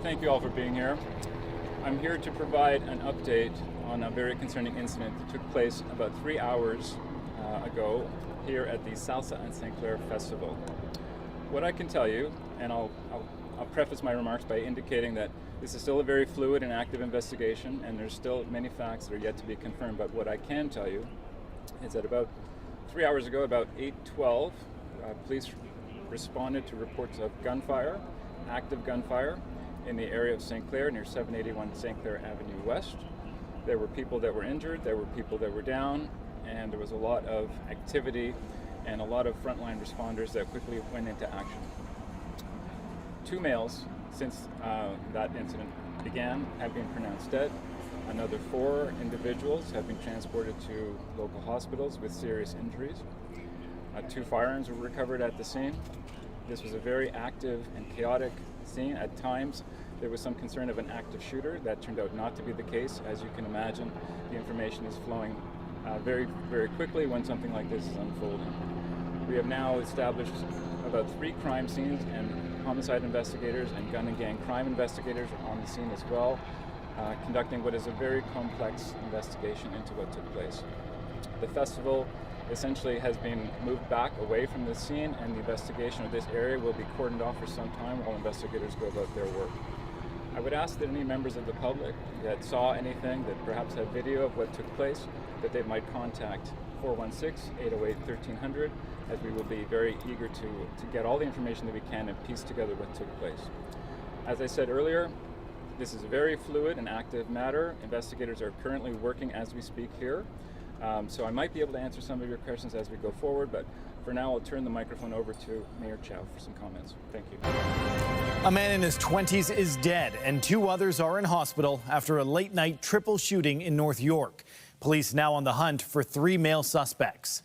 Thank you all for being here. I'm here to provide an update on a very concerning incident that took place about 3 hours ago here at the Salsa and St. Clair Festival. What I can tell you, and I'll preface my remarks by indicating that this is still a very fluid and active investigation, and there's still many facts that are yet to be confirmed. But what I can tell you is that about 3 hours ago, about 8:12, police responded to reports of gunfire, active gunfire, in the area of St. Clair near 781 St. Clair Avenue West. There were people that were injured, there were people that were down, and there was a lot of activity and a lot of frontline responders that quickly went into action. 2 males, since that incident began, have been pronounced dead. Another 4 individuals have been transported to local hospitals with serious injuries. 2 firearms were recovered at the scene. This was a very active and chaotic scene. At times, there was some concern of an active shooter. That turned out not to be the case. As you can imagine, the information is flowing very, very quickly when something like this is unfolding. We have now established about 3 crime scenes, and homicide investigators and gun and gang crime investigators are on the scene as well, conducting what is a very complex investigation into what took place. The festival essentially has been moved back away from the scene, and the investigation of this area will be cordoned off for some time while investigators go about their work. I would ask that any members of the public that saw anything, that perhaps have video of what took place, that they might contact 416-808-1300, as we will be very eager to get all the information that we can and piece together what took place. As I said earlier, this is a very fluid and active matter. Investigators are currently working as we speak here. So I might be able to answer some of your questions as we go forward, but for now I'll turn the microphone over to Mayor Chow for some comments. Thank you. A man in his 20s is dead, and 2 others are in hospital after a late-night triple shooting in North York. Police now on the hunt for 3 male suspects.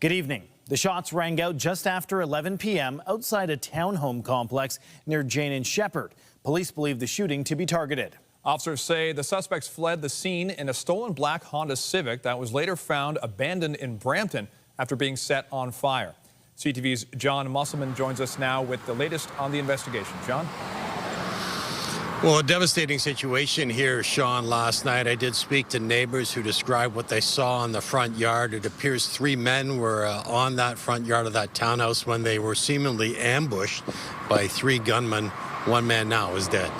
Good evening. The shots rang out just after 11 p.m. outside a townhome complex near Jane and Shepherd. Police believe the shooting to be targeted. Officers say the suspects fled the scene in a stolen black Honda Civic that was later found abandoned in Brampton after being set on fire. CTV's John Musselman joins us now with the latest on the investigation. John? Well, a devastating situation here, Sean. Last night I did speak to neighbors who described what they saw in the front yard. It appears 3 men were on that front yard of that townhouse when they were seemingly ambushed by 3 gunmen. 1 man now is dead.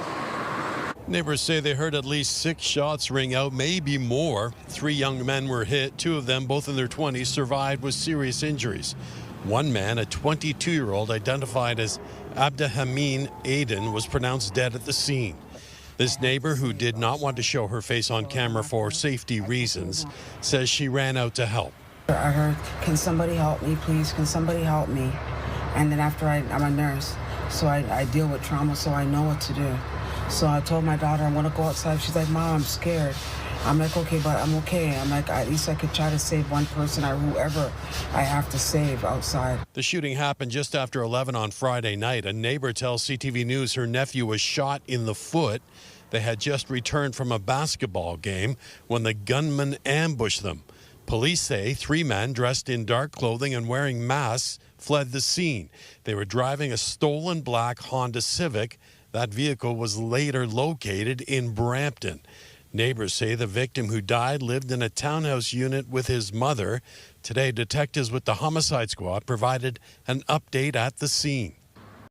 Neighbors say they heard at least 6 shots ring out, maybe more. 3 young men were hit. 2 of them, both in their 20s, survived with serious injuries. 1 man, a 22-year-old identified as Abdahameen Aden, was pronounced dead at the scene. This neighbor, who did not want to show her face on camera for safety reasons, says she ran out to help. I heard, "Can somebody help me, please? Can somebody help me?" And then after I'm a nurse, so I deal with trauma, so I know what to do. So I told my daughter, I want to go outside. She's like, "Mom, I'm scared." I'm like, "Okay, but I'm okay." I'm like, at least I could try to save one person or whoever I have to save outside. The shooting happened just after 11 on Friday night. A neighbor tells CTV News her nephew was shot in the foot. They had just returned from a basketball game when the gunman ambushed them. Police say 3 men dressed in dark clothing and wearing masks fled the scene. They were driving a stolen black Honda Civic. That vehicle was later located in Brampton. Neighbors say the victim who died lived in a townhouse unit with his mother. Today, detectives with the homicide squad provided an update at the scene.